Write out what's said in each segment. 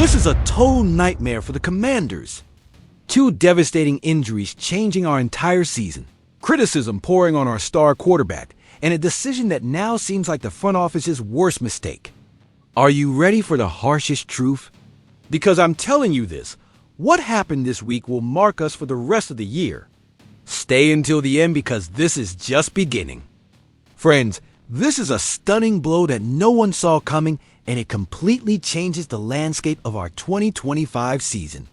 This is a total nightmare for the Commanders. Two devastating injuries changing our entire season, criticism pouring on our star quarterback, and a decision that now seems like the front office's worst mistake. Are you ready for the harshest truth? Because I'm telling you this, what happened this week will mark us for the rest of the year. Stay until the end because this is just beginning. Friends, this is a stunning blow that no one saw coming, and it completely changes the landscape of our 2025 season.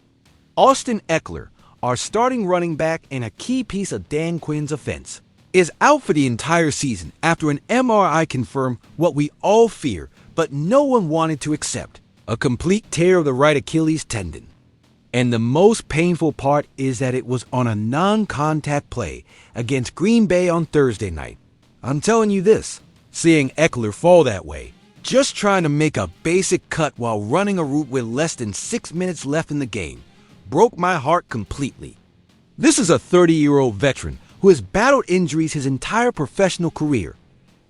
Austin Ekeler, our starting running back and a key piece of Dan Quinn's offense, is out for the entire season after an MRI confirmed what we all fear but no one wanted to accept, a complete tear of the right Achilles tendon. And the most painful part is that it was on a non-contact play against Green Bay on Thursday night. I'm telling you this, seeing Ekeler fall that way, just trying to make a basic cut while running a route with less than 6 minutes left in the game, broke my heart completely. This is a 30-year-old veteran who has battled injuries his entire professional career,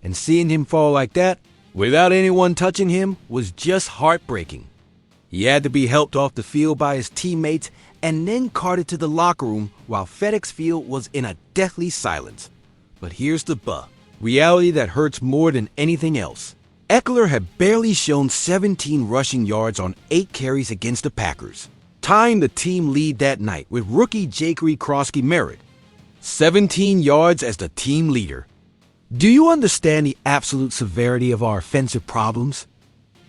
and seeing him fall like that, without anyone touching him, was just heartbreaking. He had to be helped off the field by his teammates and then carted to the locker room while FedEx Field was in a deathly silence. But here's the reality that hurts more than anything else. Ekeler had barely shown 17 rushing yards on 8 carries against the Packers, tying the team lead that night with rookie Jayden Merritt. 17 yards as the team leader. Do you understand the absolute severity of our offensive problems?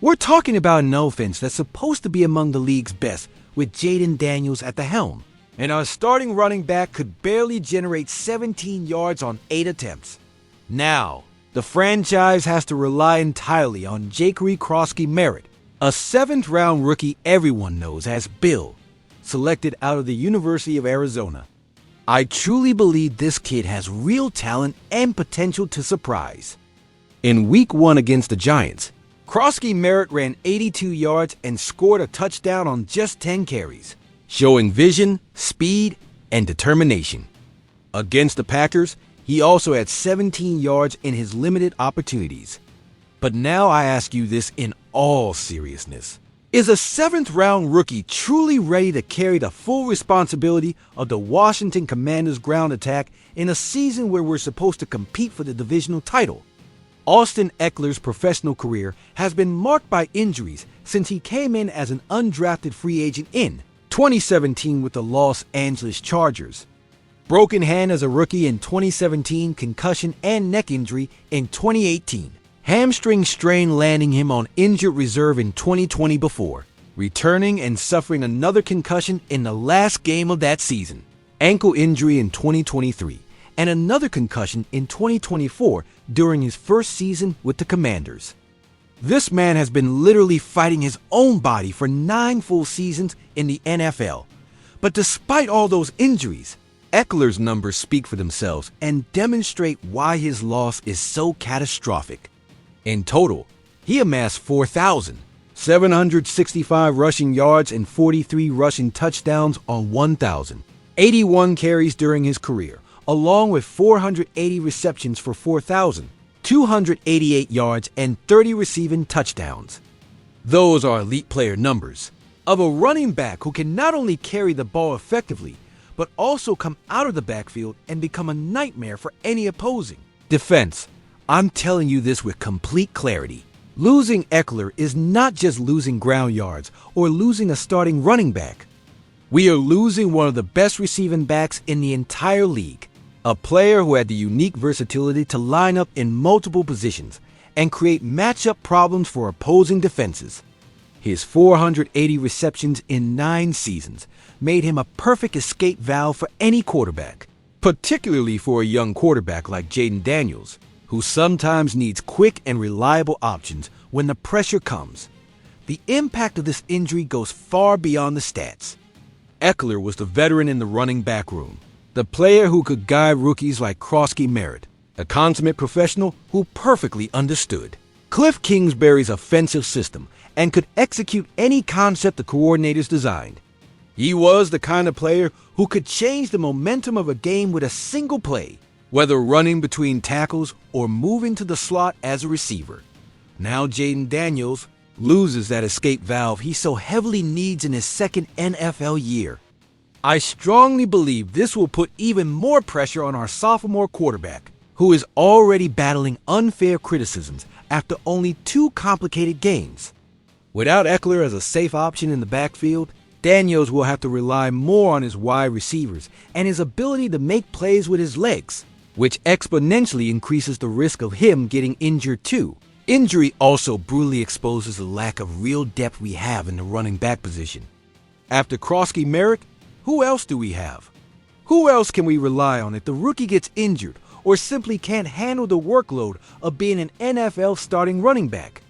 We're talking about an offense that's supposed to be among the league's best with Jayden Daniels at the helm, and our starting running back could barely generate 17 yards on 8 attempts. Now, the franchise has to rely entirely on Jayden Merritt, a 7th-round rookie everyone knows as Bill, selected out of the University of Arizona. I truly believe this kid has real talent and potential to surprise. In Week 1 against the Giants, Merritt ran 82 yards and scored a touchdown on just 10 carries, showing vision, speed, and determination. Against the Packers, he also had 17 yards in his limited opportunities. But now I ask you this in all seriousness. Is a 7th-round rookie truly ready to carry the full responsibility of the Washington Commanders' ground attack in a season where we're supposed to compete for the divisional title? Austin Ekeler's professional career has been marked by injuries since he came in as an undrafted free agent in 2017 with the Los Angeles Chargers. Broken hand as a rookie in 2017, concussion and neck injury in 2018. Hamstring strain landing him on injured reserve in 2020 before, returning and suffering another concussion in the last game of that season. Ankle injury in 2023, and another concussion in 2024 during his first season with the Commanders. This man has been literally fighting his own body for 9 full seasons in the NFL. But despite all those injuries, Ekeler's numbers speak for themselves and demonstrate why his loss is so catastrophic. In total, he amassed 4,765 rushing yards and 43 rushing touchdowns on 1,081 carries during his career, along with 480 receptions for 4,288 yards and 30 receiving touchdowns. Those are elite player numbers of a running back who can not only carry the ball effectively, but also come out of the backfield and become a nightmare for any opposing defense. I'm telling you this with complete clarity. Losing Ekeler is not just losing ground yards or losing a starting running back. We are losing one of the best receiving backs in the entire league, a player who had the unique versatility to line up in multiple positions and create matchup problems for opposing defenses. His 480 receptions in 9 seasons made him a perfect escape valve for any quarterback, particularly for a young quarterback like Jayden Daniels, who sometimes needs quick and reliable options when the pressure comes. The impact of this injury goes far beyond the stats. Ekeler was the veteran in the running back room, the player who could guide rookies like Merritt, a consummate professional who perfectly understood Cliff Kingsbury's offensive system and could execute any concept the coordinators designed. He was the kind of player who could change the momentum of a game with a single play, whether running between tackles or moving to the slot as a receiver. Now Jayden Daniels, loses that escape valve he so heavily needs in his second NFL year. I strongly believe this will put even more pressure on our sophomore quarterback, who is already battling unfair criticisms after only 2 complicated games. Without Ekeler as a safe option in the backfield, Daniels will have to rely more on his wide receivers and his ability to make plays with his legs, which exponentially increases the risk of him getting injured too. Injury also brutally exposes the lack of real depth we have in the running back position. After Krosky Merrick, who else do we have? Who else can we rely on if the rookie gets injured or simply can't handle the workload of being an NFL starting running back?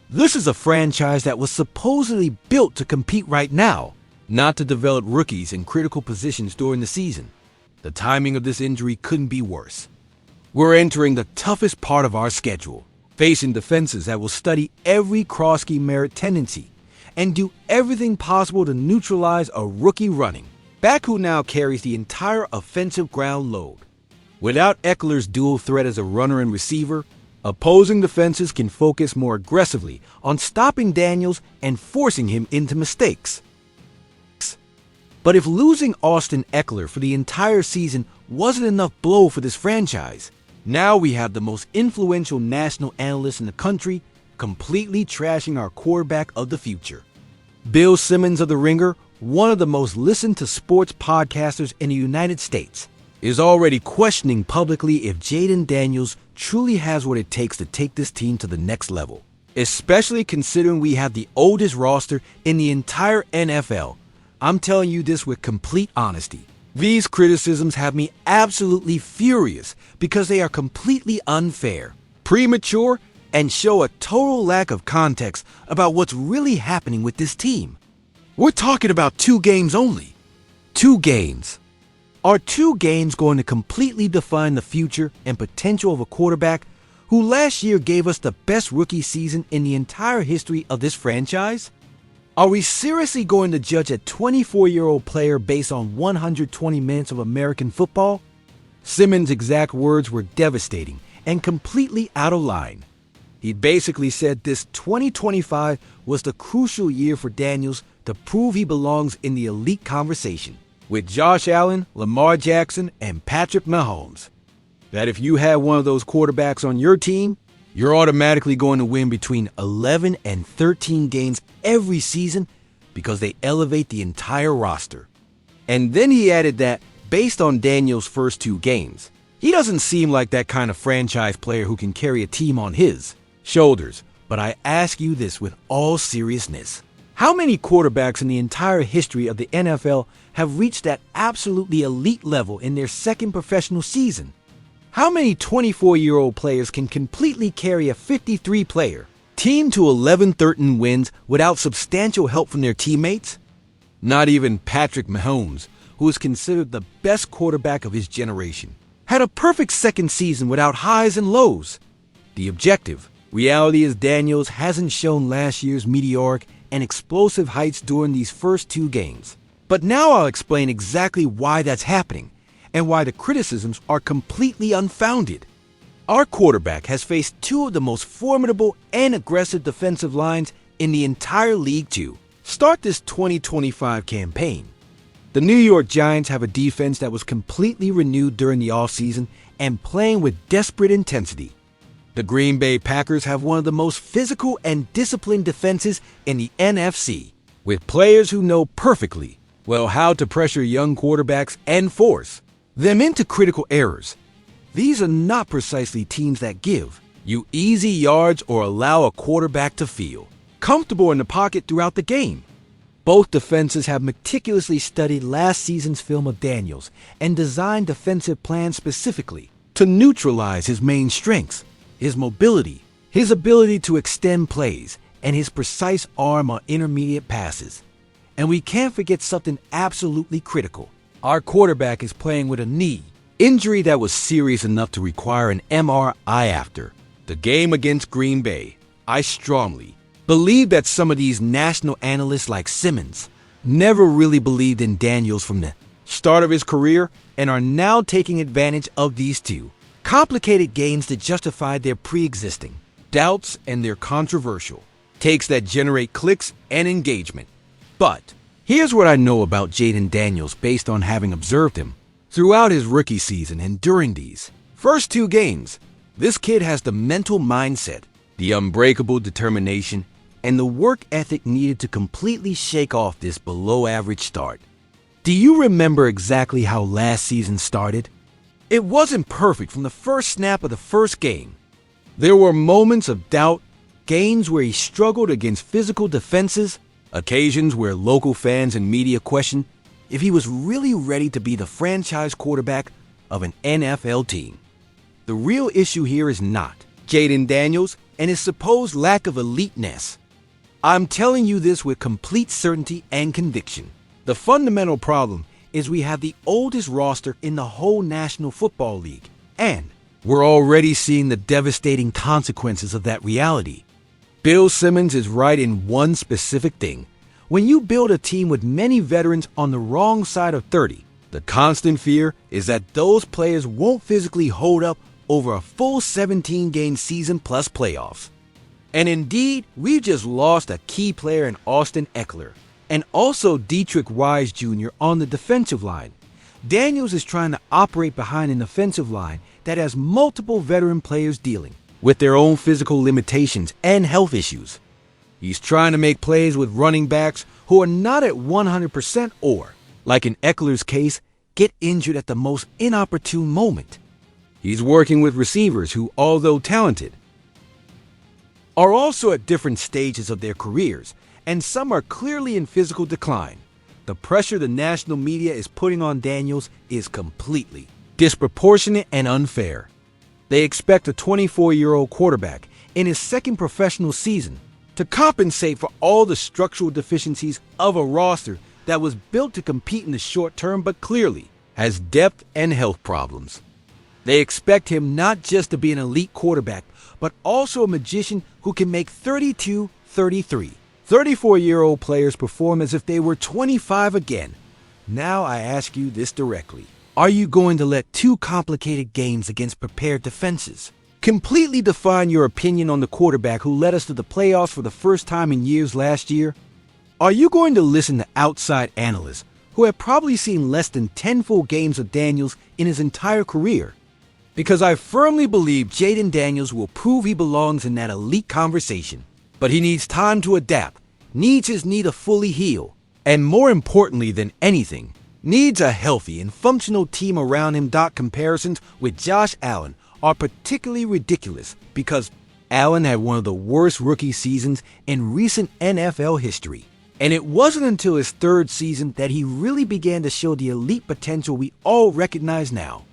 This is a franchise that was supposedly built to compete right now, not to develop rookies in critical positions during the season. The timing of this injury couldn't be worse. We're entering the toughest part of our schedule, facing defenses that will study every Krosky Merrick tendency and do everything possible to neutralize a rookie running back who now carries the entire offensive ground load. Without Ekeler's dual threat as a runner and receiver, opposing defenses can focus more aggressively on stopping Daniels and forcing him into mistakes. But if losing Austin Ekeler for the entire season wasn't enough blow for this franchise, now we have the most influential national analyst in the country completely trashing our quarterback of the future. Bill Simmons of The Ringer, one of the most listened to sports podcasters in the United States, is already questioning publicly if Jayden Daniels truly has what it takes to take this team to the next level, especially considering we have the oldest roster in the entire NFL. I'm telling you this with complete honesty. These criticisms have me absolutely furious because they are completely unfair, premature, and show a total lack of context about what's really happening with this team. We're talking about 2 games only. 2 games. Are 2 games going to completely define the future and potential of a quarterback who last year gave us the best rookie season in the entire history of this franchise? Are we seriously going to judge a 24-year-old player based on 120 minutes of American football? Simmons' exact words were devastating and completely out of line. He basically said this 2025 was the crucial year for Daniels to prove he belongs in the elite conversation with Josh Allen, Lamar Jackson, and Patrick Mahomes. That if you have one of those quarterbacks on your team, you're automatically going to win between 11 and 13 games every season because they elevate the entire roster. And then he added that, based on Daniels' first 2 games, he doesn't seem like that kind of franchise player who can carry a team on his shoulders. But I ask you this with all seriousness. How many quarterbacks in the entire history of the NFL have reached that absolutely elite level in their second professional season? How many 24-year-old players can completely carry a 53-player team to 11-13 wins without substantial help from their teammates? Not even Patrick Mahomes, who is considered the best quarterback of his generation, had a perfect second season without highs and lows. The objective reality is Daniels hasn't shown last year's meteoric and explosive heights during these first 2 games. But now I'll explain exactly why that's happening and why the criticisms are completely unfounded. Our quarterback has faced 2 of the most formidable and aggressive defensive lines in the entire league to start this 2025 campaign. The New York Giants have a defense that was completely renewed during the offseason and playing with desperate intensity. The Green Bay Packers have one of the most physical and disciplined defenses in the NFC, with players who know perfectly well how to pressure young quarterbacks and force them into critical errors. These are not precisely teams that give you easy yards or allow a quarterback to feel comfortable in the pocket throughout the game. Both defenses have meticulously studied last season's film of Daniels and designed defensive plans specifically to neutralize his main strengths, his mobility, his ability to extend plays, and his precise arm on intermediate passes. And we can't forget something absolutely critical. Our quarterback is playing with a knee injury that was serious enough to require an MRI after the game against Green Bay. I strongly believe that some of these national analysts like Simmons never really believed in Daniels from the start of his career and are now taking advantage of these 2 complicated games to justify their pre-existing doubts and their controversial takes that generate clicks and engagement. But here's what I know about Jayden Daniels based on having observed him throughout his rookie season and during these first 2 games. This kid has the mental mindset, the unbreakable determination, and the work ethic needed to completely shake off this below-average start. Do you remember exactly how last season started? It wasn't perfect from the first snap of the first game. There were moments of doubt, games where he struggled against physical defenses, occasions where local fans and media questioned if he was really ready to be the franchise quarterback of an NFL team. The real issue here is not Jayden Daniels and his supposed lack of eliteness. I'm telling you this with complete certainty and conviction. The fundamental problem is we have the oldest roster in the whole National Football League, and we're already seeing the devastating consequences of that reality. Bill Simmons is right in one specific thing. When you build a team with many veterans on the wrong side of 30, the constant fear is that those players won't physically hold up over a full 17-game season plus playoffs. And indeed, we've just lost a key player in Austin Ekeler, and also Dietrich Wise Jr. on the defensive line. Daniels is trying to operate behind an offensive line that has multiple veteran players dealing with their own physical limitations and health issues. He's trying to make plays with running backs who are not at 100% or, like in Ekeler's case, get injured at the most inopportune moment. He's working with receivers who, although talented, are also at different stages of their careers, and some are clearly in physical decline. The pressure the national media is putting on Daniels is completely disproportionate and unfair. They expect a 24-year-old quarterback in his second professional season to compensate for all the structural deficiencies of a roster that was built to compete in the short term but clearly has depth and health problems. They expect him not just to be an elite quarterback, but also a magician who can make 32, 33, 34-year-old players perform as if they were 25 again. Now I ask you this directly. Are you going to let 2 complicated games against prepared defenses completely define your opinion on the quarterback who led us to the playoffs for the first time in years last year? Are you going to listen to outside analysts who have probably seen less than 10 full games of Daniels in his entire career? Because I firmly believe Jayden Daniels will prove he belongs in that elite conversation. But he needs time to adapt, needs his knee to fully heal, and more importantly than anything, needs a healthy and functional team around him. Comparisons with Josh Allen are particularly ridiculous because Allen had one of the worst rookie seasons in recent NFL history. And it wasn't until his 3rd season that he really began to show the elite potential we all recognize now.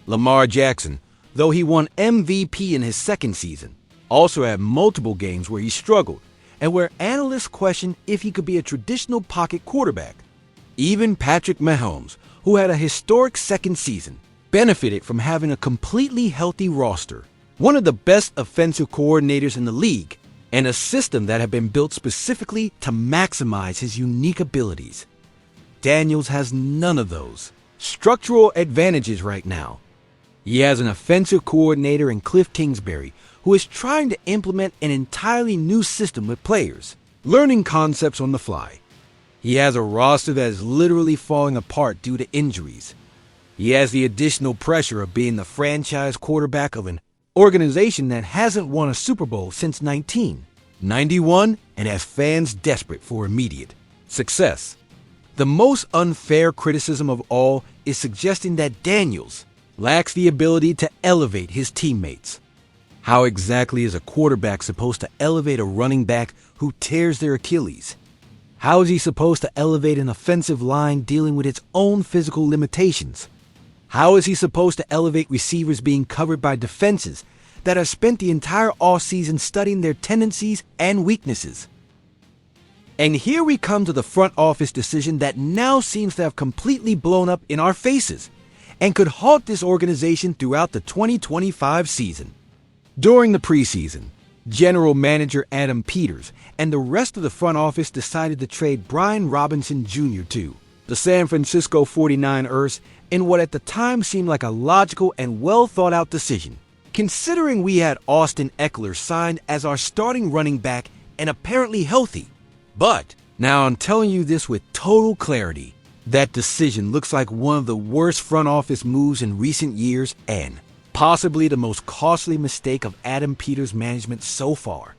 Lamar Jackson, though he won MVP in his 2nd season, also had multiple games where he struggled and where analysts questioned if he could be a traditional pocket quarterback. Even Patrick Mahomes, who had a historic 2nd season, benefited from having a completely healthy roster, one of the best offensive coordinators in the league, and a system that had been built specifically to maximize his unique abilities. Daniels has none of those structural advantages right now. He has an offensive coordinator in Cliff Kingsbury who is trying to implement an entirely new system with players, learning concepts on the fly. He has a roster that is literally falling apart due to injuries. He has the additional pressure of being the franchise quarterback of an organization that hasn't won a Super Bowl since 1991 and has fans desperate for immediate success. The most unfair criticism of all is suggesting that Daniels lacks the ability to elevate his teammates. How exactly is a quarterback supposed to elevate a running back who tears their Achilles? How is he supposed to elevate an offensive line dealing with its own physical limitations? How is he supposed to elevate receivers being covered by defenses that have spent the entire offseason studying their tendencies and weaknesses? And here we come to the front office decision that now seems to have completely blown up in our faces and could halt this organization throughout the 2025 season. During the preseason, General Manager Adam Peters and the rest of the front office decided to trade Brian Robinson Jr. to the San Francisco 49ers in what at the time seemed like a logical and well-thought-out decision, considering we had Austin Ekeler signed as our starting running back and apparently healthy. But now I'm telling you this with total clarity. That decision looks like one of the worst front office moves in recent years and possibly the most costly mistake of Adam Peters' management so far.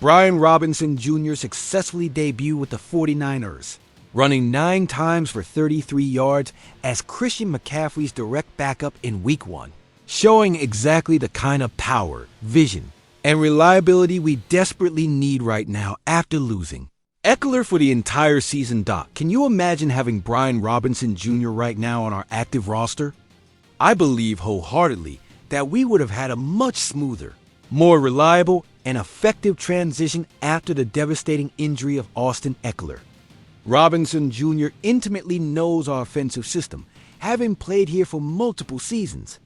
Brian Robinson Jr. successfully debuted with the 49ers, running 9 times for 33 yards as Christian McCaffrey's direct backup in Week 1, showing exactly the kind of power, vision, and reliability we desperately need right now after losing Ekeler for the entire season. Doc, can you imagine having Brian Robinson Jr. right now on our active roster? I believe wholeheartedly that we would have had a much smoother, more reliable, and effective transition after the devastating injury of Austin Ekeler. Robinson Jr. intimately knows our offensive system, having played here for multiple seasons.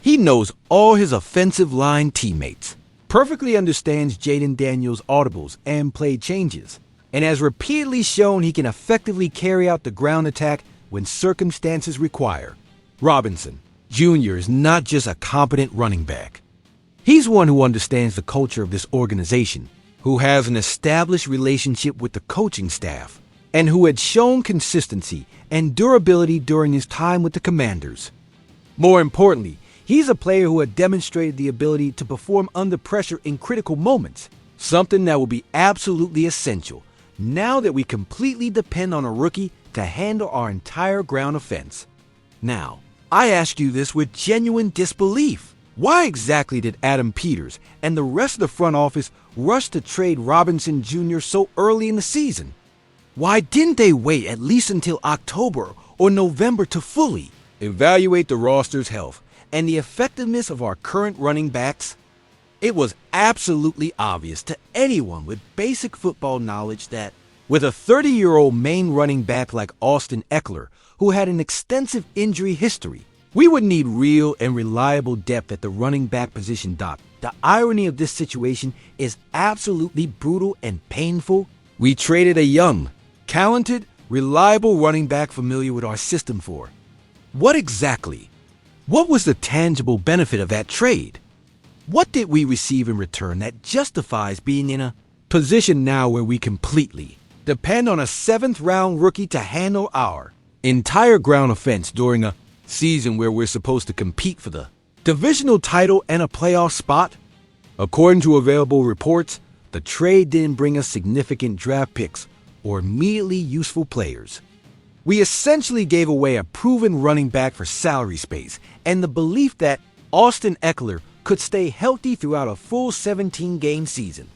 He knows all his offensive line teammates, perfectly understands Jayden Daniels' audibles and play changes, and has repeatedly shown he can effectively carry out the ground attack when circumstances require. Robinson Jr. is not just a competent running back. He's one who understands the culture of this organization, who has an established relationship with the coaching staff, and who had shown consistency and durability during his time with the Commanders. More importantly, he's a player who had demonstrated the ability to perform under pressure in critical moments, something that will be absolutely essential now that we completely depend on a rookie to handle our entire ground offense. Now, I ask you this with genuine disbelief. Why exactly did Adam Peters and the rest of the front office rush to trade Robinson Jr. so early in the season? Why didn't they wait at least until October or November to fully evaluate the roster's health and the effectiveness of our current running backs? It was absolutely obvious to anyone with basic football knowledge that with a 30-year-old main running back like Austin Ekeler, who had an extensive injury history, we would need real and reliable depth at the running back position. Doc, the irony of this situation is absolutely brutal and painful. We traded a young, talented, reliable running back familiar with our system for what exactly? What was the tangible benefit of that trade? What did we receive in return that justifies being in a position now where we completely depend on a 7th-round rookie to handle our entire ground offense during a season where we're supposed to compete for the divisional title and a playoff spot? According to available reports, the trade didn't bring us significant draft picks or immediately useful players. We essentially gave away a proven running back for salary space and the belief that Austin Ekeler could stay healthy throughout a full 17-game season.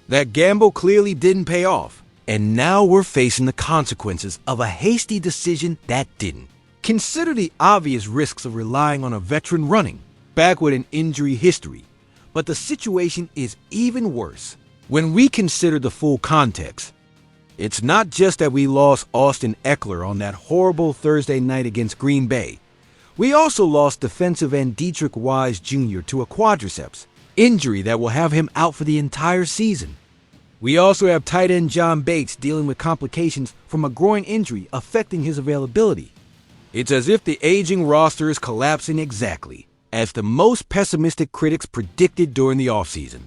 That gamble clearly didn't pay off, and now we're facing the consequences of a hasty decision that didn't. Consider the obvious risks of relying on a veteran running back with an injury history, but the situation is even worse when we consider the full context. It's not just that we lost Austin Ekeler on that horrible Thursday night against Green Bay. We also lost defensive end Dietrich Wise Jr. to a quadriceps injury that will have him out for the entire season. We also have tight end John Bates dealing with complications from a groin injury affecting his availability. It's as if the aging roster is collapsing exactly as the most pessimistic critics predicted during the offseason.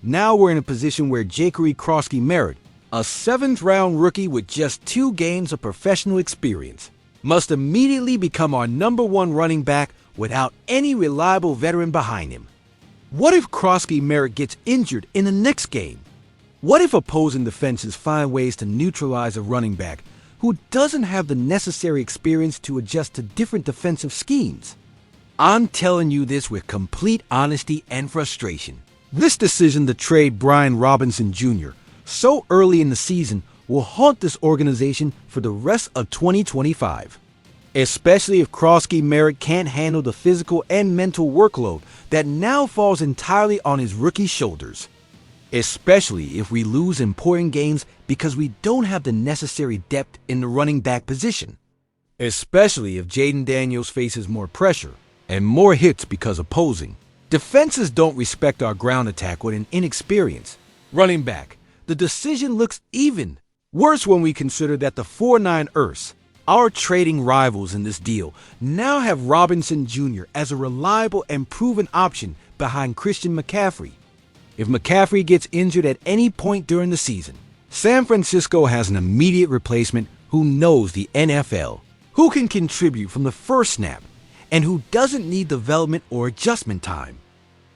Now we're in a position where Jayden Crosky-Merritt, a 7th-round rookie with just 2 games of professional experience, must immediately become our #1 running back without any reliable veteran behind him. What if Crosky-Merritt gets injured in the next game? What if opposing defenses find ways to neutralize a running back who doesn't have the necessary experience to adjust to different defensive schemes? I'm telling you this with complete honesty and frustration. This decision to trade Brian Robinson Jr. so early in the season will haunt this organization for the rest of 2025, especially if Crosky-Merritt can't handle the physical and mental workload that now falls entirely on his rookie shoulders, especially if we lose important games because we don't have the necessary depth in the running back position, especially if Jayden Daniels faces more pressure and more hits because opposing defenses don't respect our ground attack with an inexperienced running back. The decision looks even worse when we consider that the 49ers, our trading rivals in this deal, now have Robinson Jr. as a reliable and proven option behind Christian McCaffrey. If McCaffrey gets injured at any point during the season, San Francisco has an immediate replacement who knows the NFL, who can contribute from the first snap, and who doesn't need development or adjustment time.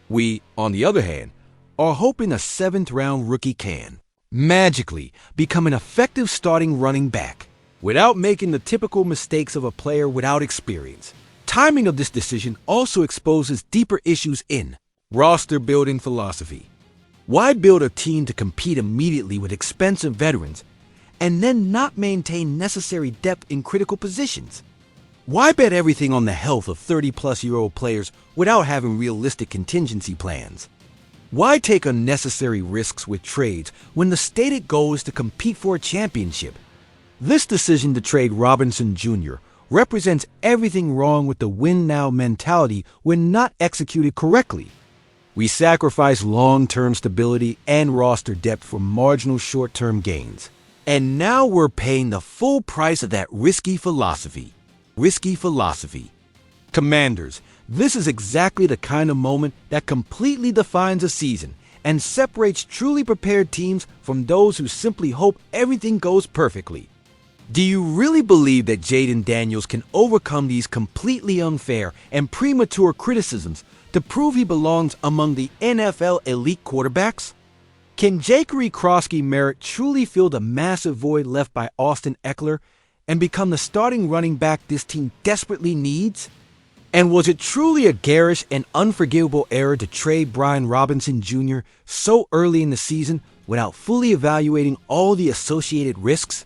We, on the other hand, are hoping a seventh-round rookie can magically become an effective starting running back without making the typical mistakes of a player without experience. Timing of this decision also exposes deeper issues in roster building philosophy. Why build a team to compete immediately with expensive veterans and then not maintain necessary depth in critical positions? Why bet everything on the health of 30-plus-year-old players without having realistic contingency plans? Why take unnecessary risks with trades when the stated goal is to compete for a championship? This decision to trade Robinson Jr. represents everything wrong with the win-now mentality when not executed correctly. We sacrifice long-term stability and roster depth for marginal short-term gains. And now we're paying the full price of that risky philosophy. Commanders, this is exactly the kind of moment that completely defines a season and separates truly prepared teams from those who simply hope everything goes perfectly. Do you really believe that Jayden Daniels can overcome these completely unfair and premature criticisms to prove he belongs among the NFL elite quarterbacks? Can Jacory Crosky-Merritt truly fill the massive void left by Austin Ekeler and become the starting running back this team desperately needs? And was it truly a garish and unforgivable error to trade Brian Robinson Jr. so early in the season without fully evaluating all the associated risks?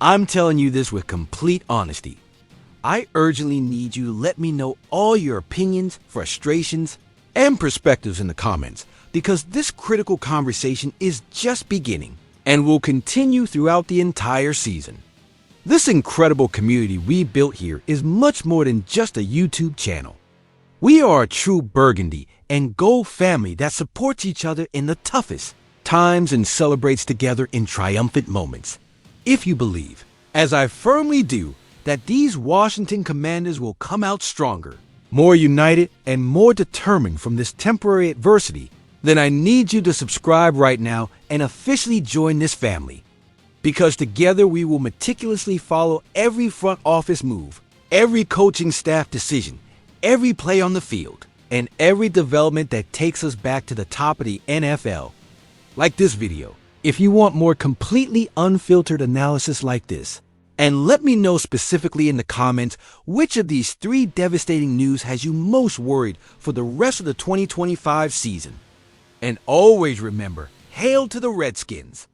I'm telling you this with complete honesty. I urgently need you to let me know all your opinions, frustrations, and perspectives in the comments, because this critical conversation is just beginning and will continue throughout the entire season. This incredible community we built here is much more than just a YouTube channel. We are a true burgundy and gold family that supports each other in the toughest times and celebrates together in triumphant moments. If you believe, as I firmly do, that these Washington Commanders will come out stronger, more united, and more determined from this temporary adversity, then I need you to subscribe right now and officially join this family. Because together we will meticulously follow every front office move, every coaching staff decision, every play on the field, and every development that takes us back to the top of the NFL. Like this video, if you want more completely unfiltered analysis like this. And let me know specifically in the comments which of these three devastating news has you most worried for the rest of the 2025 season. And always remember, hail to the Redskins!